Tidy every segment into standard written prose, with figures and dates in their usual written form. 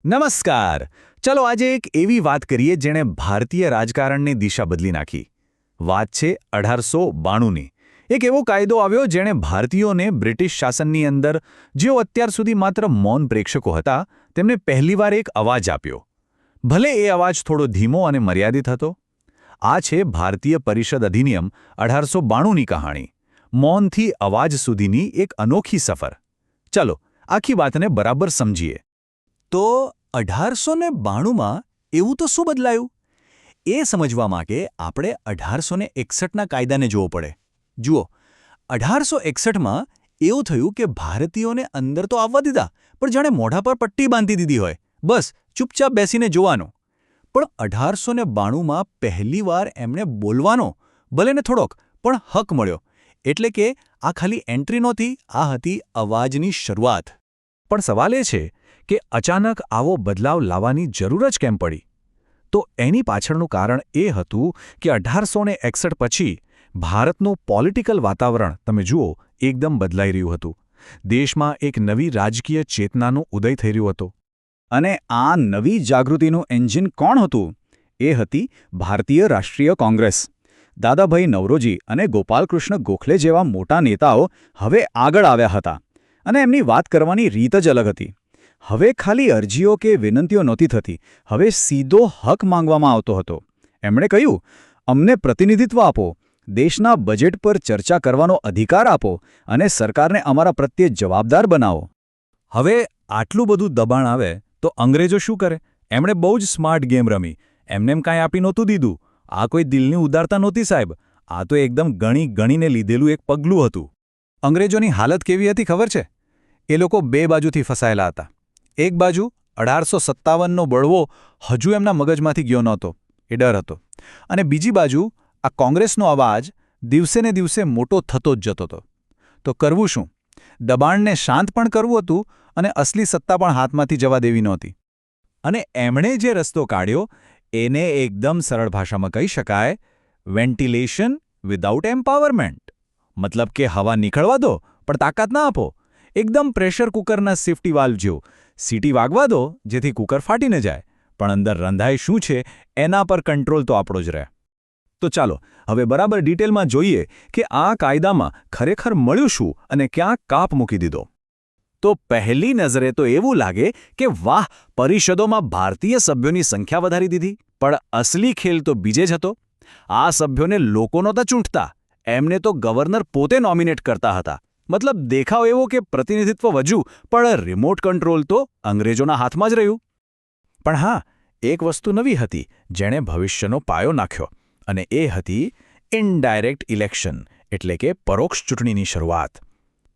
નમસ્કાર. ચલો આજે એક એવી વાત કરીએ જેણે ભારતીય રાજકારણની દિશા બદલી નાખી. વાત છે 1892ની. એક એવો કાયદો આવ્યો જેણે ભારતીયોને બ્રિટિશ શાસનની અંદર જેઓ અત્યાર સુધી માત્ર મૌન પ્રેક્ષકો હતા તેમને પહેલીવાર એક અવાજ આપ્યો. ભલે એ અવાજ થોડો ધીમો અને મર્યાદિત હતો. આ છે ભારતીય પરિષદ અધિનિયમ 1892ની કહાણી. મૌનથી અવાજ સુધીની એક અનોખી સફર. ચલો આખી વાતને બરાબર સમજીએ. તો 1892માં એવું તો શું બદલાયું? એ સમજવા માટે આપણે 1861ના કાયદાને જોવો પડે. જુઓ, 1861માં એવું થયું કે ભારતીયોને અંદર તો આવવા દીધા, પણ જાણે મોઢા પર પટ્ટી બાંધી દીધી હોય. બસ ચૂપચાપ બેસીને જોવાનું. પણ 1892માં પહેલીવાર એમણે બોલવાનો, ભલે ને થોડોક, પણ હક મળ્યો. એટલે કે આ ખાલી એન્ટ્રી નહોતી, આ હતી અવાજની શરૂઆત. પણ સવાલ એ છે કે અચાનક આવો બદલાવ લાવવાની જરૂર જ કેમ પડી? તો એની પાછળનું કારણ એ હતું કે 1861 પછી ભારતનું પોલિટિકલ વાતાવરણ તમે જુઓ એકદમ બદલાઈ રહ્યું હતું. દેશમાં એક નવી રાજકીય ચેતનાનો ઉદય થઈ રહ્યો હતો. અને આ નવી જાગૃતિનું એન્જિન કોણ હતું? એ હતી ભારતીય રાષ્ટ્રીય કોંગ્રેસ. દાદાભાઈ નવરોજી અને ગોપાલકૃષ્ણ ગોખલે જેવા મોટા નેતાઓ હવે આગળ આવ્યા હતા. અને એમની વાત કરવાની રીત જ અલગ હતી. હવે ખાલી અરજીઓ કે વિનંતીઓ નહોતી થતી, હવે સીધો હક માંગવામાં આવતો હતો. એમણે કહ્યું, અમને પ્રતિનિધિત્વ આપો, દેશના બજેટ પર ચર્ચા કરવાનો અધિકાર આપો અને સરકારને અમારા પ્રત્યે જવાબદાર બનાવો. હવે આટલું બધું દબાણ આવે તો અંગ્રેજો શું કરે? એમણે બહુ જ સ્માર્ટ ગેમ રમી. એમને એમ કાંઈ આપી નહોતું દીધું. આ કોઈ દિલની ઉદારતા નહોતી સાહેબ. આ તો એકદમ ગણીને લીધેલું એક પગલું હતું. અંગ્રેજોની હાલત કેવી હતી ખબર છે? એ લોકો બે બાજુથી ફસાયેલા હતા. એક બાજુ 1857નો બળવો હજુ એમના મગજમાંથી ગયો નહોતો, એ ડર હતો. અને બીજી બાજુ આ કોંગ્રેસનો અવાજ દિવસે ને દિવસે મોટો થતો જ જતો હતો. તો કરવું શું? દબાણને શાંત પણ કરવું હતું અને અસલી સત્તા પણ હાથમાંથી જવા દેવી નહોતી. અને એમણે જે રસ્તો કાઢ્યો એને એકદમ સરળ ભાષામાં કહી શકાય, વેન્ટિલેશન વિધાઉટ એમ્પાવરમેન્ટ. મતલબ કે હવા નીકળવા દો પણ તાકાત ના આપો. એકદમ પ્રેશર કુકરના સેફ્ટી વાલ્વ જેવું. સીટી વાગવા દો જેથી કુકર ફાટી ન જાય, પણ અંદર રંધાય શું છે એના પર કંટ્રોલ તો આપણો જ રહે. તો ચાલો હવે બરાબર ડિટેલમાં જોઈએ કે આ કાયદામાં ખરેખર મળ્યું શું અને ક્યાં કાપ મૂકી દીધો. તો પહેલી નજરે તો એવું લાગે કે વાહ, પરિષદોમાં ભારતીય સભ્યોની સંખ્યા વધારી દીધી. પણ અસલી ખેલ તો બીજે જ હતો. આ સભ્યોને લોકો નહોતા ચૂંટતા, એમને તો ગવર્નર પોતે નોમિનેટ કરતા હતા. મતલબ દેખાવ એવો કે પ્રતિનિધિત્વ વધ્યું, પણ રિમોટ કંટ્રોલ તો અંગ્રેજોના હાથમાં જ રહ્યું. પણ હા, એક વસ્તુ નવી હતી જેણે ભવિષ્યનો પાયો નાખ્યો, અને એ હતી ઇનડાયરેક્ટ ઇલેક્શન, એટલે કે પરોક્ષ ચૂંટણીની શરૂઆત.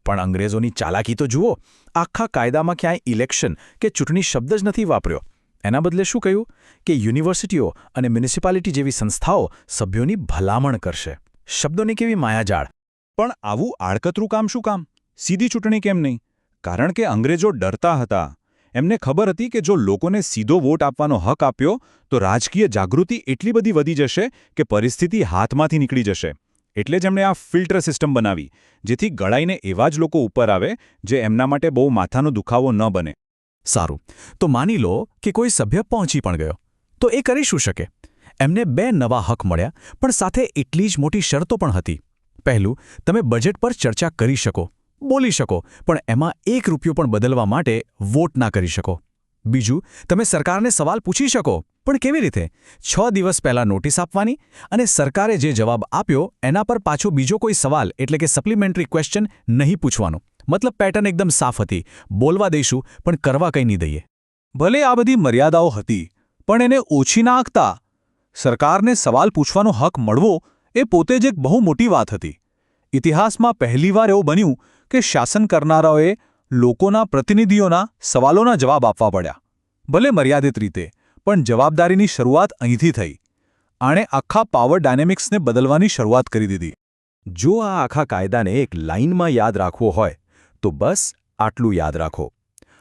પણ અંગ્રેજોની ચાલાકી તો જુઓ, આખા કાયદામાં ક્યાંય ઇલેક્શન કે ચૂંટણી શબ્દ જ નથી વાપર્યો. એના બદલે શું કહ્યું કે યુનિવર્સિટીઓ અને મ્યુનિસિપાલિટી જેવી સંસ્થાઓ સભ્યોની ભલામણ કરશે. શબ્દોની કેવી માયાજાળ! પણ આવું આડકતરું કામ શું કામ? સીધી ચૂંટણી કેમ નહીં? કારણ કે અંગ્રેજો ડરતા હતા. એમને ખબર હતી કે જો લોકોને સીધો વોટ આપવાનો હક આપ્યો તો રાજકીય જાગૃતિ એટલી બધી વધી જશે કે પરિસ્થિતિ હાથમાંથી નીકળી જશે. એટલે જ એમણે આ ફિલ્ટર સિસ્ટમ બનાવી, જેથી ગળાઈને એવા જ લોકો ઉપર આવે જે એમના માટે બહુ માથાનો દુખાવો ન બને. સારું, તો માની લો કે કોઈ સભ્ય પહોંચી પણ ગયો. તો એ કરી શું શકે? એમને બે નવા હક મળ્યા, પણ સાથે એટલી જ મોટી શરતો પણ હતી. પહેલું, તમે બજેટ પર ચર્ચા કરી શકો, બોલી શકો, પણ એમાં ₹1 પણ બદલવા માટે વોટ ના કરી શકો. બીજું, તમે સરકારને સવાલ પૂછી શકો, પણ કેવી રીતે? 6 દિવસ પહેલાં નોટિસ આપવાની, અને સરકારે જે જવાબ આપ્યો એના પર પાછો બીજો કોઈ સવાલ એટલે કે સપ્લિમેન્ટરી ક્વેશ્ચન નહીં પૂછવાનો. મતલબ પેટર્ન એકદમ સાફ હતી. બોલવા દઈશું પણ કરવા કંઈ નહીં દઈએ. ભલે આ બધી મર્યાદાઓ હતી, પણ એને ઓછી ના આંકતા. સરકારને સવાલ પૂછવાનો હક મળવો એ પોતે જ એક બહુ મોટી વાત હતી. ઇતિહાસમાં પહેલીવાર એવું બન્યું કે શાસન કરનારાઓએ લોકોના પ્રતિનિધિઓના સવાલોના જવાબ આપવા પડ્યા. ભલે મર્યાદિત રીતે, પણ જવાબદારીની શરૂઆત અહીંથી થઈ. આણે આખા પાવર ડાયનેમિક્સને બદલવાની શરૂઆત કરી દીધી. જો આ આખા કાયદાને એક લાઇનમાં યાદ રાખવો હોય તો બસ આટલું યાદ રાખો.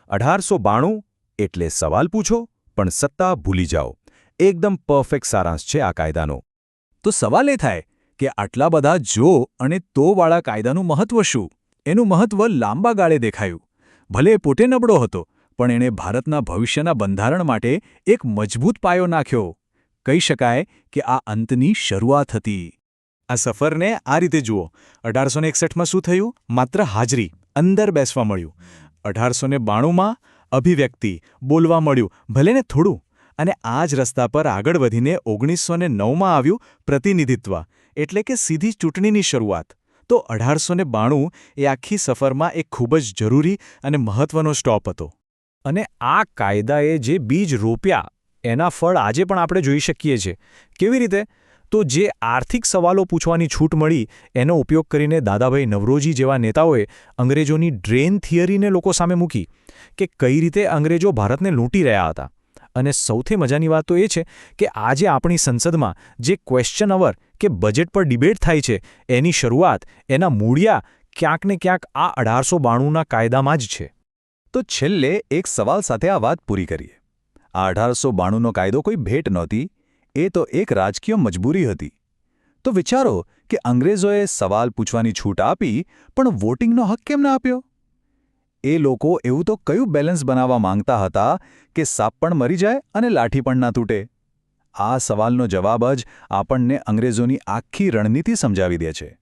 1892 એટલે સવાલ પૂછો પણ સત્તા ભૂલી જાઓ. એકદમ પરફેક્ટ સારાંશ છે આ કાયદાનો. તો સવાલ એ થાય કે આટલા બધા જો અને તોવાળા કાયદાનું મહત્વ શું? એનું મહત્વ લાંબા ગાળે દેખાયું. ભલે એ પોતે નબળો હતો, પણ એણે ભારતના ભવિષ્યના બંધારણ માટે એક મજબૂત પાયો નાખ્યો. કહી શકાય કે આ અંતની શરૂઆત હતી. આ સફરને આ રીતે જુઓ. 1861માં શું થયું? માત્ર હાજરી, અંદર બેસવા મળ્યું. 1892માં અભિવ્યક્તિ, બોલવા મળ્યું, ભલે ને થોડું. અને આ જ રસ્તા પર આગળ વધીને 1909માં આવ્યું પ્રતિનિધિત્વ, એટલે કે સીધી ચૂંટણીની શરૂઆત. તો 1892 એ આખી સફરમાં એક ખૂબ જ જરૂરી અને મહત્વનો સ્ટોપ હતો. અને આ કાયદાએ જે બીજ રોપ્યા એના ફળ આજે પણ આપણે જોઈ શકીએ છીએ. કેવી રીતે? તો જે આર્થિક સવાલો પૂછવાની છૂટ મળી એનો ઉપયોગ કરીને દાદાભાઈ નવરોજી જેવા નેતાઓએ અંગ્રેજોની ડ્રેન થિયરીને લોકો સામે મૂકી કે કઈ રીતે અંગ્રેજો ભારતને લૂંટી રહ્યા હતા. અને સૌથી મજાની વાત તો એ છે કે આજે આપણી સંસદમાં જે ક્વેશ્ચન અવર કે બજેટ પર ડિબેટ થાય છે એની શરૂઆત, એના મૂળિયા ક્યાંક ને ક્યાંક આ 1892ના કાયદામાં જ છે. તો છેલ્લે એક સવાલ સાથે આ વાત પૂરી કરીએ. આ 1892નો કાયદો કોઈ ભેટ નહોતી, એ તો એક રાજકીય મજબૂરી હતી. તો વિચારો કે અંગ્રેજોએ સવાલ પૂછવાની છૂટ આપી પણ વોટિંગનો હક કેમ ના આપ્યો? એ લોકો એવું તો કયું બેલેન્સ બનાવવા માંગતા હતા કે સાપ પણ મરી જાય અને લાઠી પણ ના તૂટે? આ સવાલનો જવાબ જ આપણને અંગ્રેજોની આખી રણનીતિ સમજાવી દે છે.